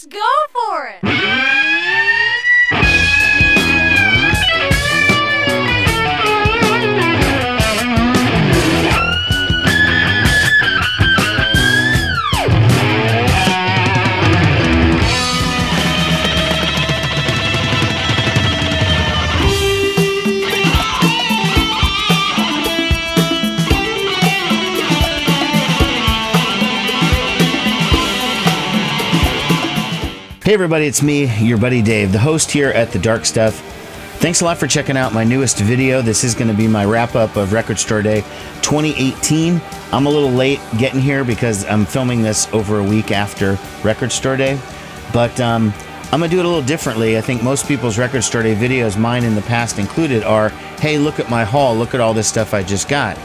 Let's go for it! Hey everybody, it's me, your buddy Dave, the host here at The Dark Stuff. Thanks a lot for checking out my newest video. This is going to be my wrap-up of Record Store Day 2018. I'm a little late getting here because I'm filming this over a week after Record Store Day. But I'm going to do it a little differently. I think most people's Record Store Day videos, mine in the past included, are, hey, look at my haul, look at all this stuff I just got.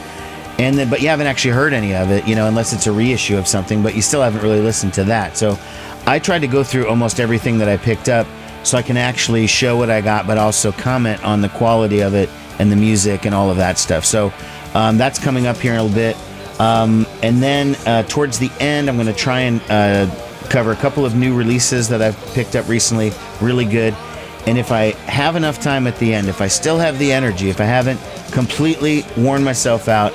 And then, but you haven't actually heard any of it, you know, unless it's a reissue of something, but you still haven't really listened to that. So I tried to go through almost everything that I picked up so I can actually show what I got, but also comment on the quality of it and the music and all of that stuff. So that's coming up here in a little bit. And then towards the end, I'm going to try and cover a couple of new releases that I've picked up recently, really good. And if I have enough time at the end, if I still have the energy, if I haven't completely worn myself out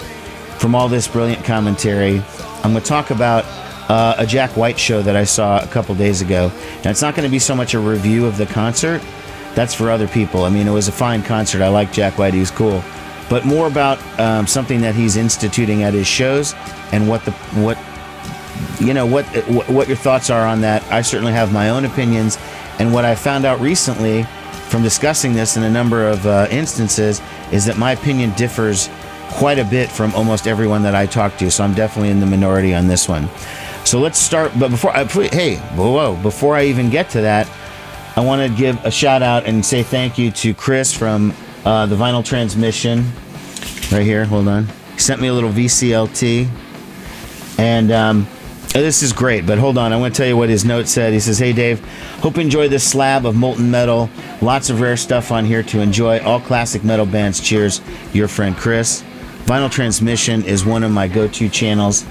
from all this brilliant commentary, I'm going to talk about a Jack White show that I saw a couple days ago. Now, it's not going to be so much a review of the concert. That's for other people. I mean, it was a fine concert. I like Jack White. He was cool. But more about something that he's instituting at his shows and what your thoughts are on that. I certainly have my own opinions. And what I found out recently from discussing this in a number of instances is that my opinion differs quite a bit from almost everyone that I talk to. So I'm definitely in the minority on this one. So let's start, but before I even get to that, I want to give a shout out and say thank you to Chris from the Vinyl Transmission. Right here, hold on. He sent me a little VCLT, and this is great, but hold on, I want to tell you what his note said. He says, hey Dave, hope you enjoy this slab of molten metal. Lots of rare stuff on here to enjoy. All classic metal bands. Cheers, your friend Chris. Vinyl Transmission is one of my go-to channels.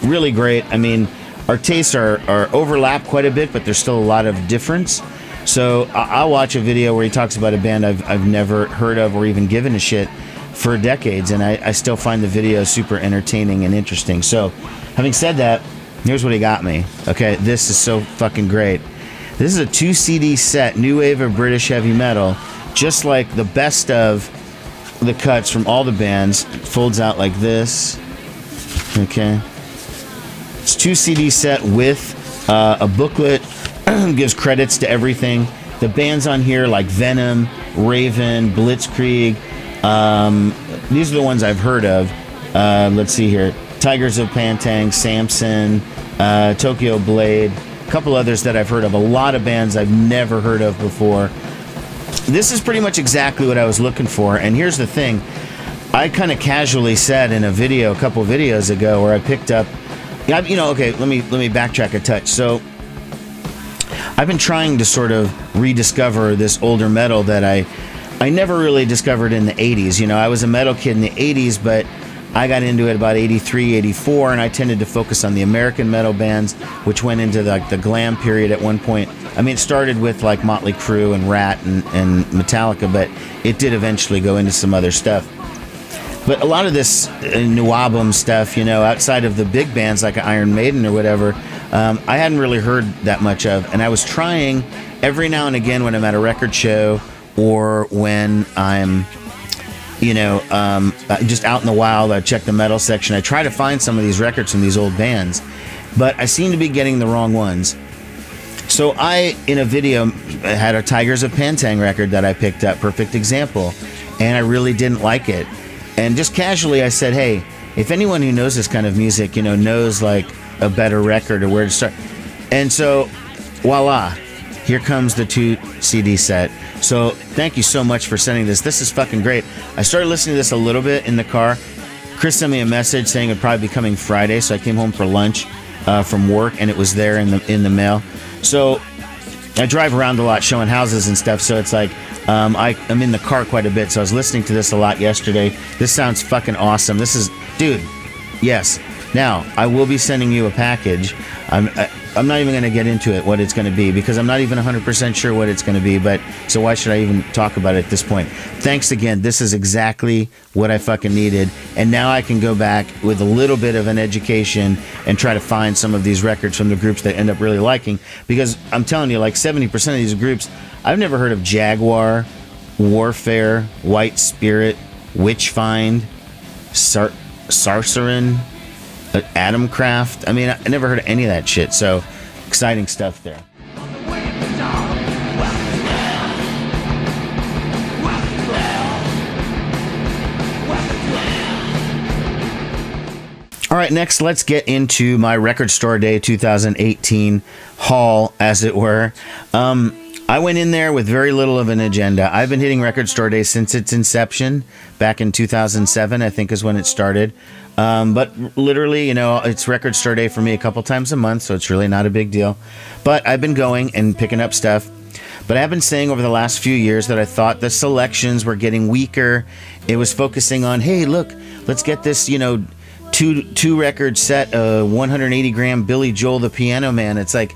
Really great. I mean, our tastes are overlap quite a bit, but there's still a lot of difference. So I'll watch a video where he talks about a band I've never heard of or even given a shit for decades, and I still find the video super entertaining and interesting. So having said that, here's what he got me. Okay, this is so fucking great. This is a 2 CD set, new wave of British heavy metal, just like the best of the cuts from all the bands. It folds out like this. Okay. It's 2 CD set with a booklet, gives credits to everything. The bands on here like Venom, Raven, Blitzkrieg. These are the ones I've heard of. Let's see here. Tigers of Pantang, Samson, Tokyo Blade. A couple others that I've heard of. A lot of bands I've never heard of before. This is pretty much exactly what I was looking for. And here's the thing. I kind of casually said in a video a couple videos ago where I picked up, you know, okay, let me backtrack a touch. So I've been trying to sort of rediscover this older metal that I never really discovered in the 80s. You know, I was a metal kid in the 80s, but I got into it about 83, 84, and I tended to focus on the American metal bands, which went into like the glam period at one point. I mean, it started with like Motley Crue and Rat and Metallica, but it did eventually go into some other stuff. But a lot of this new album stuff, you know, outside of the big bands like Iron Maiden or whatever, I hadn't really heard that much of. And I was trying every now and again when I'm at a record show or when I'm, you know, just out in the wild, I check the metal section. I try to find some of these records from these old bands, but I seem to be getting the wrong ones. So I, in a video, had a Tigers of Pantang record that I picked up, perfect example, and I really didn't like it. And just casually I said, hey, if anyone who knows this kind of music, you know, knows like a better record or where to start. And so, voila, here comes the 2 CD set. So thank you so much for sending this. This is fucking great. I started listening to this a little bit in the car. Chris sent me a message saying it'd probably be coming Friday, so I came home for lunch from work, and it was there in the mail. So I drive around a lot showing houses and stuff, so it's like I'm in the car quite a bit, so I was listening to this a lot yesterday. This sounds fucking awesome. This is, dude, yes. Now, I will be sending you a package. I'm not even going to get into it, what it's going to be, because I'm not even 100% sure what it's going to be, but so why should I even talk about it at this point? Thanks again. This is exactly what I fucking needed, and now I can go back with a little bit of an education and try to find some of these records from the groups that I end up really liking, because I'm telling you, like 70% of these groups, I've never heard of Jaguar, Warfare, White Spirit, Witchfind, Sarcerin, Atomcraft. I mean, I never heard of any of that shit, so exciting stuff there. All right, next let's get into my Record Store Day 2018 haul, as it were. I went in there with very little of an agenda. I've been hitting Record Store Day since its inception, back in 2007, I think is when it started. But literally, you know, it's Record Store Day for me a couple times a month, so it's really not a big deal. But I've been going and picking up stuff. But I've been saying over the last few years that I thought the selections were getting weaker. It was focusing on, hey, look, let's get this, you know, two record set, 180 gram Billy Joel the Piano Man. It's like,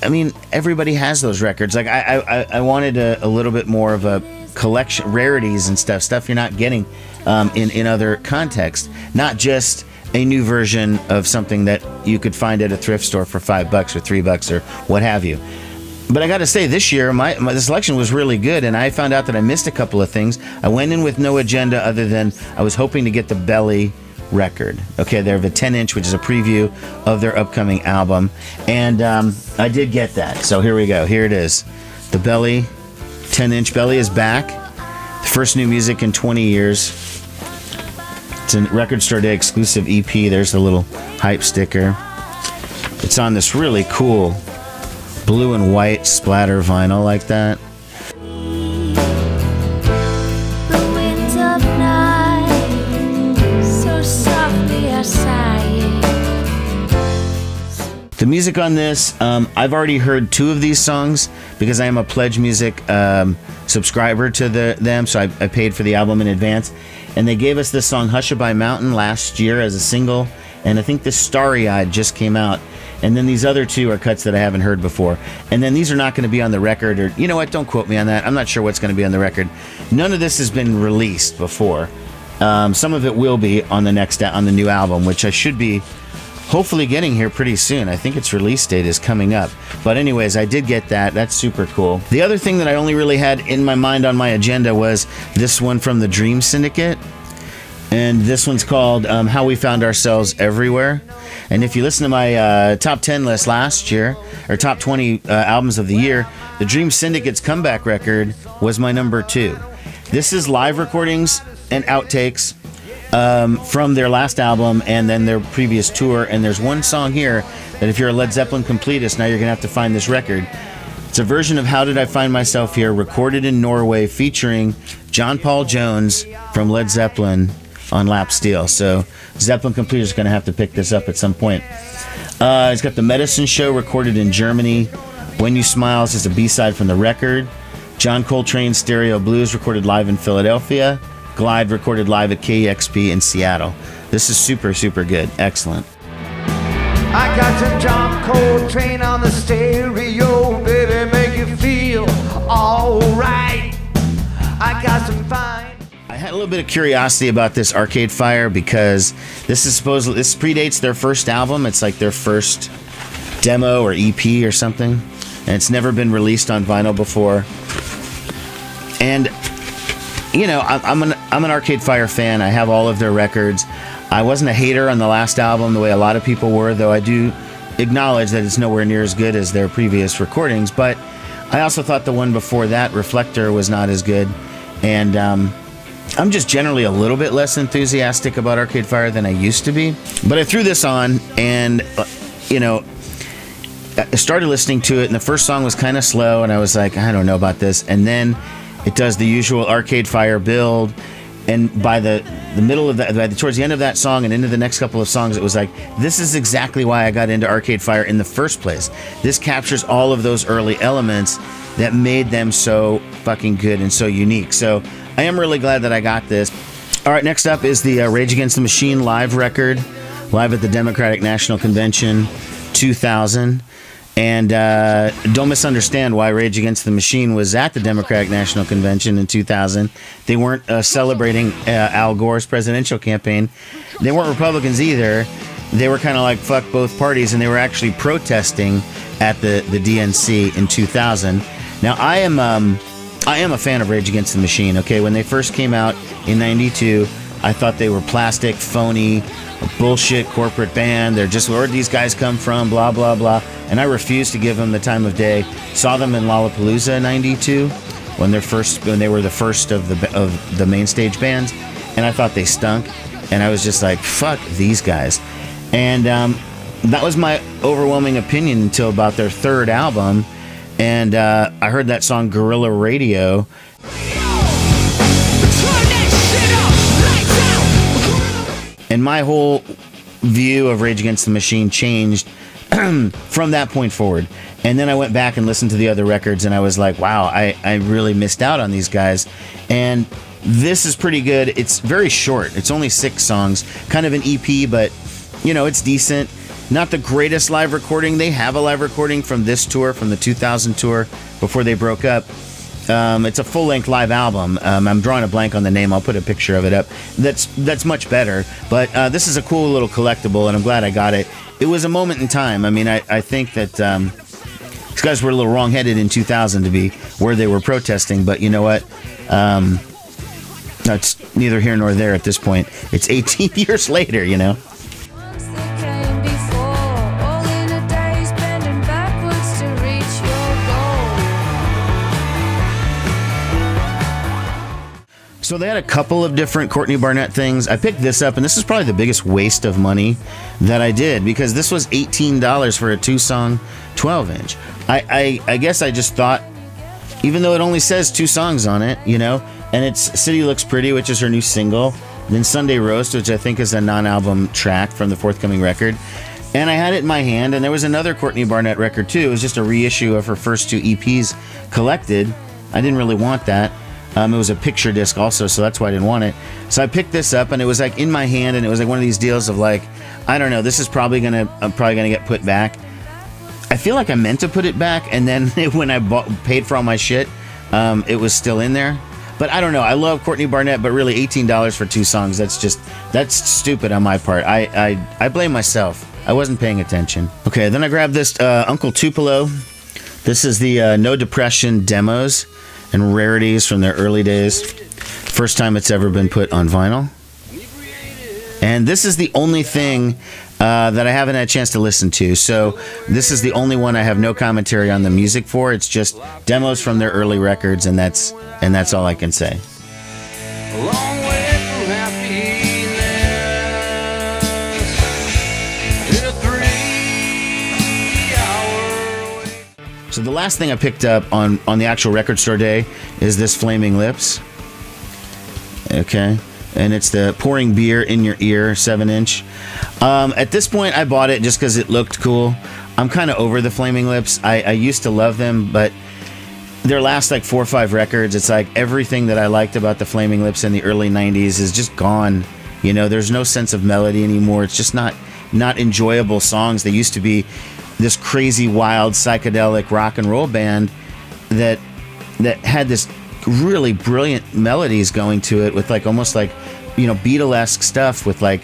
I mean, everybody has those records. Like, I wanted a little bit more of a collection, rarities and stuff you're not getting in other contexts. Not just a new version of something that you could find at a thrift store for $5 or $3 or what have you. But I got to say, this year, the selection was really good, and I found out that I missed a couple of things. I went in with no agenda other than I was hoping to get the Belly record. Okay, they have a 10-inch, which is a preview of their upcoming album, and I did get that. So here we go. Here it is. The Belly 10-inch. Belly is back. The first new music in 20 years. It's a Record Store Day exclusive EP. There's the little hype sticker. It's on this really cool blue and white splatter vinyl like that. The music on this, I've already heard 2 of these songs because I am a Pledge Music subscriber to them, so I paid for the album in advance. And they gave us this song, Hushabye Mountain, last year as a single, and I think this Starry Eyed just came out. And then these other 2 are cuts that I haven't heard before. And then these are not going to be on the record, or, you know what, don't quote me on that. I'm not sure what's going to be on the record. None of this has been released before. Some of it will be on the new album, which I should be hopefully getting here pretty soon. I think its release date is coming up. But anyways, I did get that. That's super cool. The other thing that I only really had in my mind on my agenda was this one from the Dream Syndicate. And this one's called How We Found Ourselves Everywhere. And if you listen to my top 10 list last year, or top 20 albums of the year, the Dream Syndicate's comeback record was my number 2. This is live recordings and outtakes from their last album and then their previous tour. And there's one song here that if you're a Led Zeppelin completist, now you're going to have to find this record. It's a version of How Did I Find Myself Here, recorded in Norway, featuring John Paul Jones from Led Zeppelin on lap steel. So Zeppelin completists is going to have to pick this up at some point. It's got The Medicine Show, recorded in Germany. When You Smiles is a B-side from the record. John Coltrane's Stereo Blues, recorded live in Philadelphia. Glide, recorded live at KEXP in Seattle. This is super, super good. Excellent. I got some John Coltrane on the stereo, baby, make you feel alright. I got some fine. I had a little bit of curiosity about this Arcade Fire because this predates their first album. It's like their first demo or EP or something, and it's never been released on vinyl before. And you know, I'm an Arcade Fire fan. I have all of their records. I wasn't a hater on the last album the way a lot of people were, though I do acknowledge that it's nowhere near as good as their previous recordings. But I also thought the one before that, Reflector, was not as good. And I'm just generally a little bit less enthusiastic about Arcade Fire than I used to be. But I threw this on and, you know, I started listening to it, and the first song was kind of slow, and I was like, I don't know about this. And then it does the usual Arcade Fire build, and by the middle of that, towards the end of that song and into the next couple of songs, it was like, this is exactly why I got into Arcade Fire in the first place. This captures all of those early elements that made them so fucking good and so unique. So I am really glad that I got this. All right, next up is the Rage Against the Machine live record, live at the Democratic National Convention 2000. And don't misunderstand why Rage Against the Machine was at the Democratic National Convention in 2000. They weren't celebrating Al Gore's presidential campaign. They weren't Republicans either. They were kind of like fuck both parties, and they were actually protesting at the DNC in 2000. Now, I am a fan of Rage Against the Machine, okay? When they first came out in 92, I thought they were plastic, phony, bullshit corporate band. They're just, where these guys come from, blah, blah, blah. And I refused to give them the time of day. Saw them in Lollapalooza in 92 when they were the first of the main stage bands. And I thought they stunk. And I was just like, fuck these guys. And that was my overwhelming opinion until about their third album. And I heard that song Guerrilla Radio. And my whole view of Rage Against the Machine changed from that point forward. And then I went back and listened to the other records, and I was like, wow, I really missed out on these guys. And this is pretty good. It's very short. It's only 6 songs. Kind of an EP, but, you know, it's decent. Not the greatest live recording. They have a live recording from this tour, from the 2000 tour, before they broke up. It's a full-length live album. I'm drawing a blank on the name. I'll put a picture of it up. That's much better. But this is a cool little collectible, and I'm glad I got it. It was a moment in time. I mean, I think that these guys were a little wrong-headed in 2000 to be where they were protesting. But you know what? That's neither here nor there at this point. It's 18 years later, you know? So they had a couple of different Courtney Barnett things. I picked this up, and this is probably the biggest waste of money that I did, because this was $18 for a 2-song 12-inch. I guess I just thought, even though it only says 2 songs on it, you know, and it's City Looks Pretty, which is her new single, then Sunday Roast, which I think is a non-album track from the forthcoming record, and I had it in my hand, and there was another Courtney Barnett record too. It was just a reissue of her first 2 EPs collected. I didn't really want that. It was a picture disc also, so that's why I didn't want it. So I picked this up, and it was like in my hand, and it was like one of these deals of like, I don't know, this is probably gonna get put back. I feel like I meant to put it back, and then when I paid for all my shit, it was still in there. But I don't know. I love Courtney Barnett, but really $18 for 2 songs, that's stupid on my part. I blame myself. I wasn't paying attention. Okay, then I grabbed this Uncle Tupelo. This is the No Depression demos and rarities from their early days. First time it's ever been put on vinyl. And this is the only thing that I haven't had a chance to listen to. So this is the only one I have no commentary on the music for. It's just demos from their early records, and that's all I can say. A long way from happiness in a 3-hour wait. So the last thing I picked up on the actual record store day is this Flaming Lips. Okay. And it's the Pouring Beer in Your Ear 7-inch. At this point, I bought it just because it looked cool. I'm kind of over the Flaming Lips. I used to love them, but their last like 4 or 5 records, it's like everything that I liked about the Flaming Lips in the early 90s is just gone. You know, there's no sense of melody anymore. It's just not enjoyable songs. They used to be this crazy, wild, psychedelic rock and roll band that had this really brilliant melodies going to it with like almost like, you know, Beatlesque stuff with like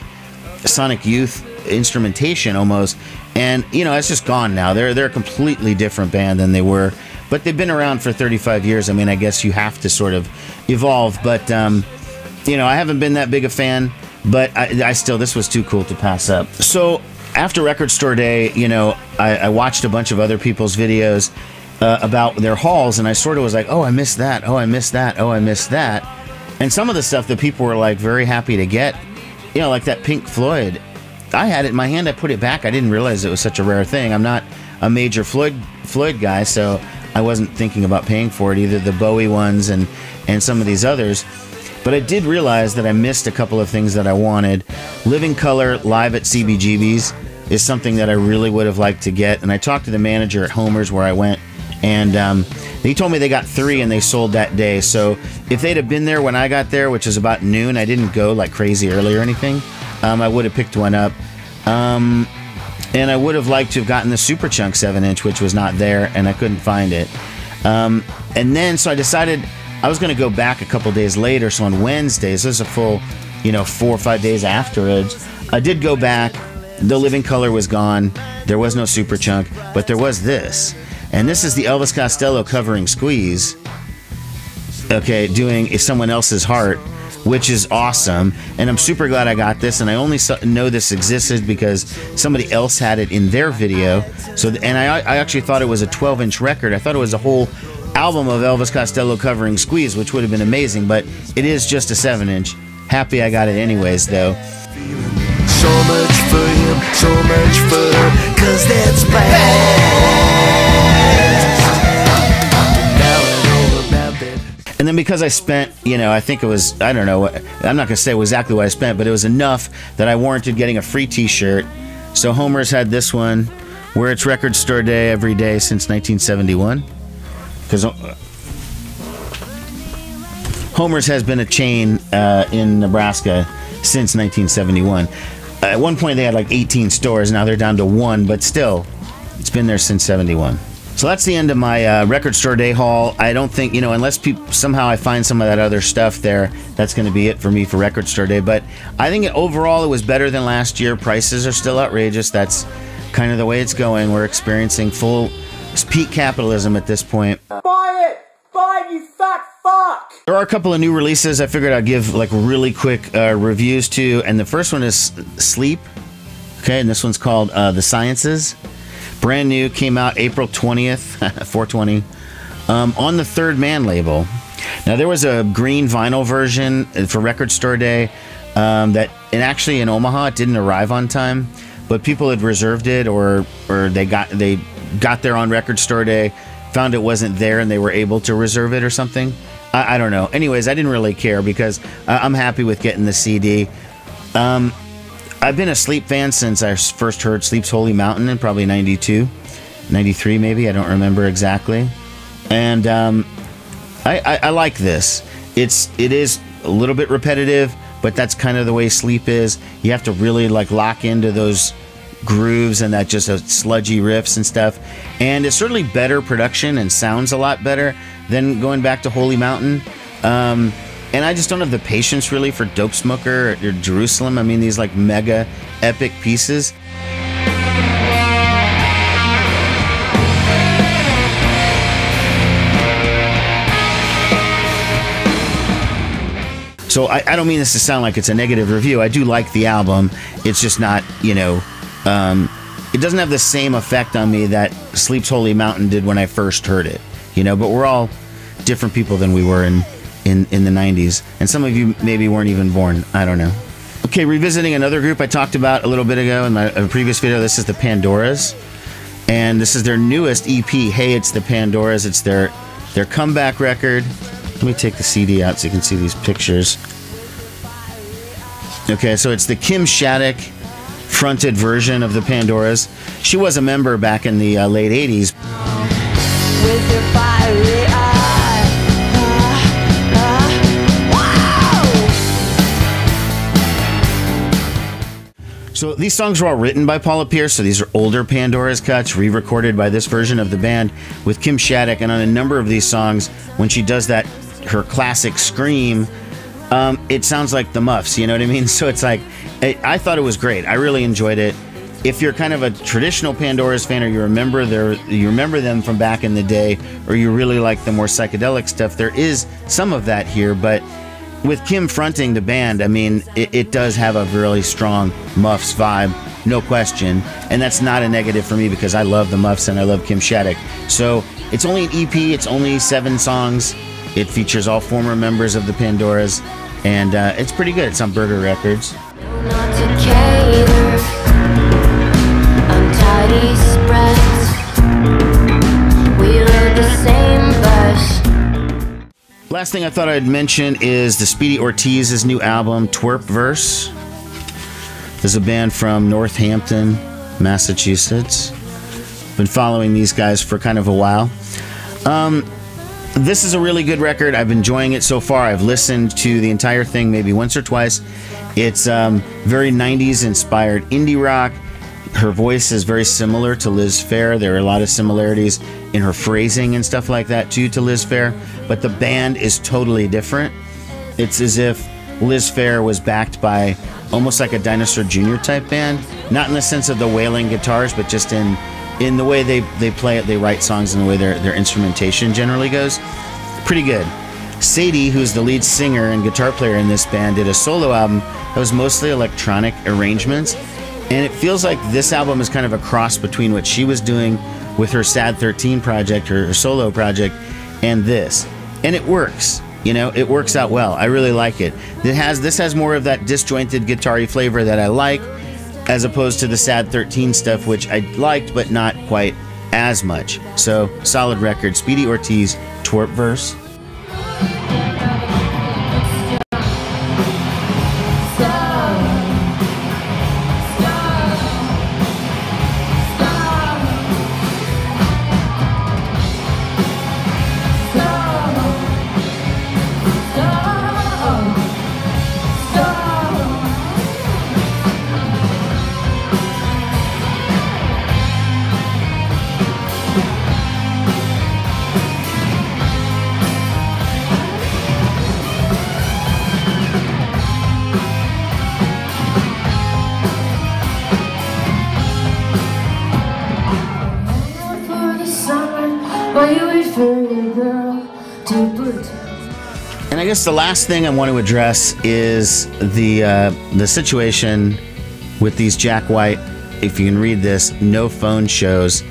Sonic Youth instrumentation almost. And, you know, it's just gone now. They're a completely different band than they were. But they've been around for 35 years. I mean, I guess you have to sort of evolve. But, you know, I haven't been that big a fan. But I still, this was too cool to pass up. So after Record Store Day, you know, I watched a bunch of other people's videos about their hauls, and I sort of was like, oh, I missed that, oh, I missed that, oh, I missed that. And some of the stuff that people were like very happy to get, you know, like that Pink Floyd, I had it in my hand, I put it back. I didn't realize it was such a rare thing. I'm not a major Floyd guy, so I wasn't thinking about paying for it, either the Bowie ones and some of these others. But I did realize that I missed a couple of things that I wanted. Living Color live at CBGB's is something that I really would have liked to get. And I talked to the manager at Homer's where I went, and he told me they got 3 and they sold that day. So if they'd have been there when I got there, which was about noon, I didn't go like crazy early or anything, I would have picked one up. And I would have liked to have gotten the Super Chunk 7-inch, which was not there, and I couldn't find it. And then, so I decided I was going to go back a couple days later. So on Wednesdays, this is a full, 4 or 5 days afterwards, I did go back. The Living Color was gone. There was no Super Chunk, but there was this. And this is the Elvis Costello covering Squeeze. Okay, doing Someone Else's Heart, which is awesome. And I'm super glad I got this. And I only know this existed because somebody else had it in their video. So, and I actually thought it was a 12-inch record. I thought it was a whole album of Elvis Costello covering Squeeze, which would have been amazing. But it is just a 7-inch. Happy I got it anyways, though. So much for him, so much for her, 'cause that's And then because I spent, I think it was, I don't know, I'm not going to say exactly what I spent, but it was enough that I warranted getting a free t-shirt. So Homer's had this one, where it's record store day every day since 1971. Because Homer's has been a chain in Nebraska since 1971. At one point they had like 18 stores, now they're down to 1, but still, it's been there since 71. So that's the end of my record store day haul. I don't think, unless somehow I find some of that other stuff there, that's going to be it for me for record store day. But I think overall it was better than last year. Prices are still outrageous. That's kind of the way it's going. We're experiencing full peak capitalism at this point. Buy it! Buy it, you fat fuck! There are a couple of new releases I figured I'd give like really quick reviews to. And the first one is Sleep. Okay, and this one's called The Sciences. Brand new, came out April 20th, 420, on the Third Man label. Now, there was a green vinyl version for Record Store Day and actually in Omaha, it didn't arrive on time, but people had reserved it or they got there on Record Store Day, found it wasn't there, and they were able to reserve it or something. I don't know. Anyways, I didn't really care because I'm happy with getting the CD. I've been a Sleep fan since I first heard Sleep's Holy Mountain in probably 92, 93 maybe, I don't remember exactly. And I like this. It is a little bit repetitive, but that's kind of the way Sleep is. You have to really like lock into those grooves and that just sludgy riffs and stuff. And it's certainly better production and sounds a lot better than going back to Holy Mountain. And I just don't have the patience really for Dope Smoker or Jerusalem. I mean, these like mega epic pieces. So I don't mean this to sound like it's a negative review. I do like the album. It's just not, it doesn't have the same effect on me that Sleep's Holy Mountain did when I first heard it, but we're all different people than we were in the 90s, and some of you maybe weren't even born. I don't know. Okay, revisiting another group I talked about a little bit ago in my previous video. This is the Pandoras, and this is their newest EP, Hey It's the Pandoras. It's their comeback record. Let me take the CD out so you can see these pictures. Okay, so it's the Kim Shattuck fronted version of the Pandoras. She was a member back in the late 80s. With your fiery eye. So these songs were all written by Paula Pierce, so these are older Pandoras cuts, re-recorded by this version of the band with Kim Shattuck. And on a number of these songs, when she does that, her classic scream, it sounds like the Muffs, you know what I mean? So it's like, I thought it was great. I really enjoyed it. If you're kind of a traditional Pandoras fan, or you remember them from back in the day, or you really like the more psychedelic stuff, there is some of that here, but with Kim fronting the band, I mean, it does have a really strong Muffs vibe, no question. And that's not a negative for me because I love the Muffs and I love Kim Shattuck. So it's only an EP, it's only 7 songs. It features all former members of the Pandoras, and it's pretty good. It's on Burger Records. Not to cater, untidy spreads. We rode the same bus. Last thing I thought I'd mention is the Speedy Ortiz's new album, Twerp Verse. There's a band from Northampton, Massachusetts. Been following these guys for kind of a while. This is a really good record. I've been enjoying it so far. I've listened to the entire thing maybe once or twice. It's very 90s inspired indie rock. Her voice is very similar to Liz Phair. There are a lot of similarities in her phrasing and stuff like that too to Liz Phair, but the band is totally different. It's as if Liz Phair was backed by almost like a Dinosaur Jr. type band, not in the sense of the wailing guitars, but just in the way they play it, they write songs, and the way their instrumentation generally goes. Pretty good. Sadie, who's the lead singer and guitar player in this band, did a solo album that was mostly electronic arrangements, and it feels like this album is kind of a cross between what she was doing with her Sad 13 project, her solo project, and this. And it works. You know, it works out well. I really like it. This has more of that disjointed guitar-y flavor that I like, as opposed to the Sad 13 stuff, which I liked, but not quite as much. So, solid record. Speedy Ortiz, Twerp Verse. And I guess the last thing I want to address is the situation with these Jack White, if you can read this, no phone shows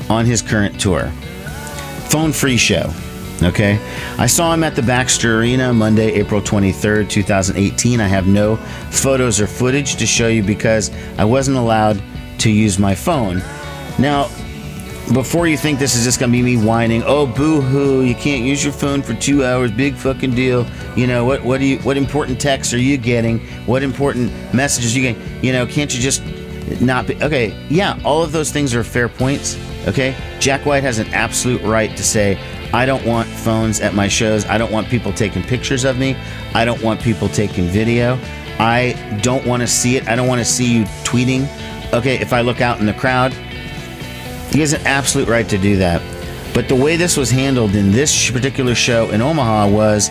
on his current tour. Phone-free show, okay? I saw him at the Baxter Arena Monday, April 23rd, 2018. I have no photos or footage to show you because I wasn't allowed to use my phone. Now, before you think this is just going to be me whining, oh, boo-hoo, you can't use your phone for 2 hours, big fucking deal. You know, what important texts are you getting? What important messages are you getting? You know, can't you just not be... Okay, yeah, all of those things are fair points, okay? Jack White has an absolute right to say, I don't want phones at my shows. I don't want people taking pictures of me. I don't want people taking video. I don't want to see it. I don't want to see you tweeting. Okay, if I look out in the crowd, he has an absolute right to do that. But the way this was handled in this particular show in Omaha was,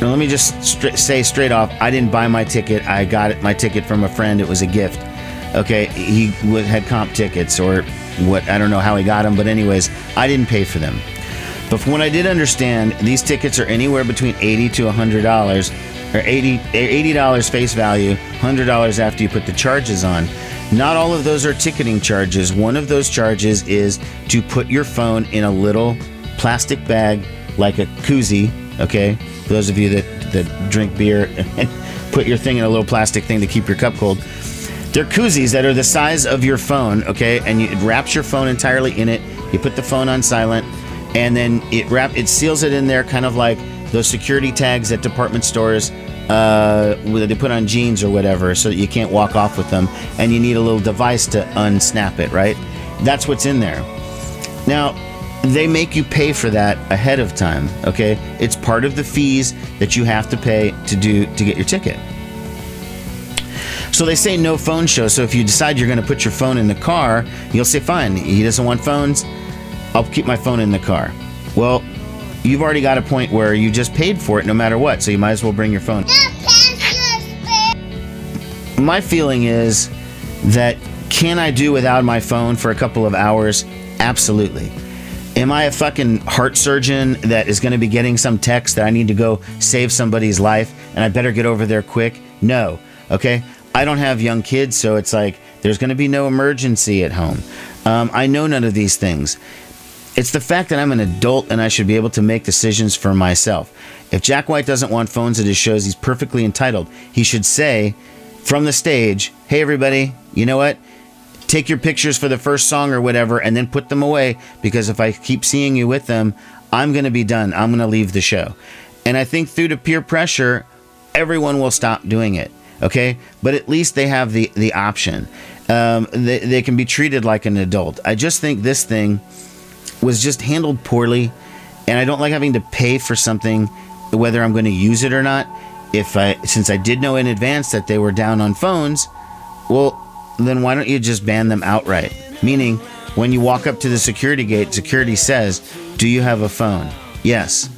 now let me just say straight off, I didn't buy my ticket. I got my ticket from a friend. It was a gift. Okay, he had comp tickets or what, I don't know how he got them, but anyways, I didn't pay for them. But from what I did understand, these tickets are anywhere between $80 to $100, or $80 face value, $100 after you put the charges on. Not all of those are ticketing charges. One of those charges is to put your phone in a little plastic bag, like a koozie, okay? For those of you that drink beer, and put your thing in a little plastic thing to keep your cup cold. They're koozies that are the size of your phone, okay? And it wraps your phone entirely in it. You put the phone on silent, and then it seals it in there, kind of like those security tags at department stores that they put on jeans or whatever, so that you can't walk off with them, and you need a little device to unsnap it, right? That's what's in there. Now, they make you pay for that ahead of time, okay? It's part of the fees that you have to pay to get your ticket. So they say no phone show, so if you decide you're going to put your phone in the car, you'll say, fine, he doesn't want phones, I'll keep my phone in the car. Well, you've already got a point where you just paid for it no matter what, so you might as well bring your phone. My feeling is that, can I do without my phone for a couple of hours? Absolutely. Am I a fucking heart surgeon that is going to be getting some text that I need to go save somebody's life and I better get over there quick? No. Okay? I don't have young kids, so it's like there's going to be no emergency at home. I know none of these things. It's the fact that I'm an adult and I should be able to make decisions for myself. If Jack White doesn't want phones at his shows, he's perfectly entitled. He should say from the stage, hey everybody, you know what? Take your pictures for the first song or whatever and then put them away, because if I keep seeing you with them, I'm going to be done. I'm going to leave the show. And I think through the peer pressure, everyone will stop doing it. Okay? But at least they have the option. They can be treated like an adult. I just think this thing was just handled poorly, and I don't like having to pay for something, whether I'm going to use it or not. Since I did know in advance that they were down on phones, well, then why don't you just ban them outright? Meaning, when you walk up to the security gate, security says, do you have a phone? Yes.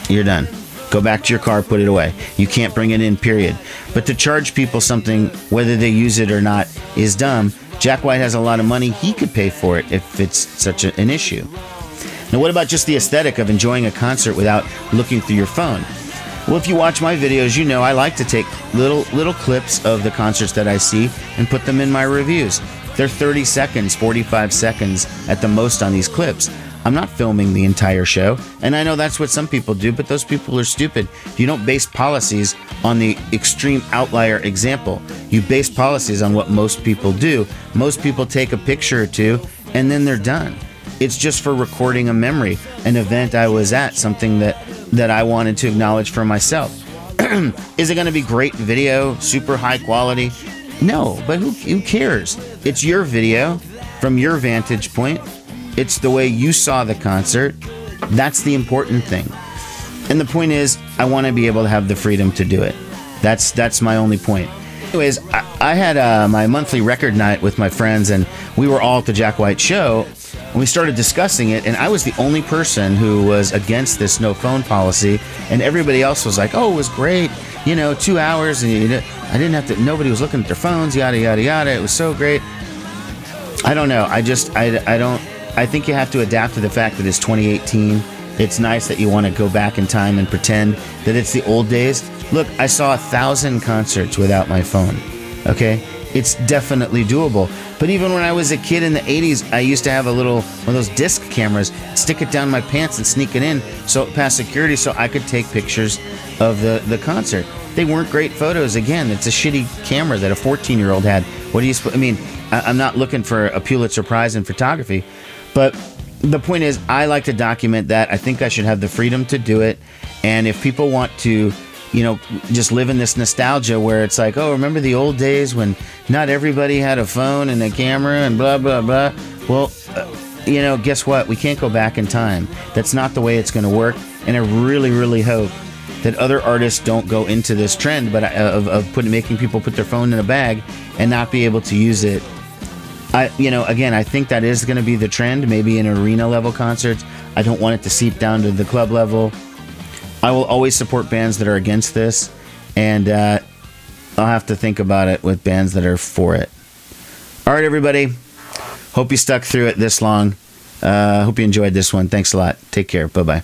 You're done. Go back to your car, put it away. You can't bring it in, period. But to charge people something, whether they use it or not, is dumb. Jack White has a lot of money. He could pay for it if it's such an issue. Now, what about just the aesthetic of enjoying a concert without looking through your phone? Well, if you watch my videos, you know I like to take little clips of the concerts that I see and put them in my reviews. They're 30 seconds, 45 seconds at the most on these clips. I'm not filming the entire show, and I know that's what some people do, but those people are stupid. You don't base policies on the extreme outlier example. You base policies on what most people do. Most people take a picture or two, and then they're done. It's just for recording a memory, an event I was at, something that I wanted to acknowledge for myself. Is it going to be great video, super high quality? No, but who cares? It's your video from your vantage point. It's the way you saw the concert. That's the important thing. And the point is, I want to be able to have the freedom to do it. That's my only point. Anyways, I had my monthly record night with my friends, and we were all at the Jack White show, and we started discussing it, and I was the only person who was against this no phone policy, and everybody else was like, oh, it was great, 2 hours, and I didn't have to, nobody was looking at their phones, yada, yada, yada, it was so great. I don't know, I think you have to adapt to the fact that it's 2018. It's nice that you want to go back in time and pretend that it's the old days. Look, I saw 1,000 concerts without my phone, okay? It's definitely doable. But even when I was a kid in the 80s, I used to have one of those disc cameras, stick it down my pants and sneak it in past security so I could take pictures of the concert. They weren't great photos. Again, it's a shitty camera that a 14-year-old had. What do you I'm not looking for a Pulitzer Prize in photography, but the point is, I like to document that. I think I should have the freedom to do it. And if people want to, just live in this nostalgia where it's like, oh, remember the old days when not everybody had a phone and a camera and blah, blah, blah. Well, guess what? We can't go back in time. That's not the way it's going to work. And I really, really hope that other artists don't go into this trend, but making people put their phone in a bag and not be able to use it. Again, I think that is going to be the trend, maybe in arena level concerts. I don't want it to seep down to the club level. I will always support bands that are against this, and I'll have to think about it with bands that are for it. All right, everybody. Hope you stuck through it this long. Hope you enjoyed this one. Thanks a lot. Take care. Bye-bye.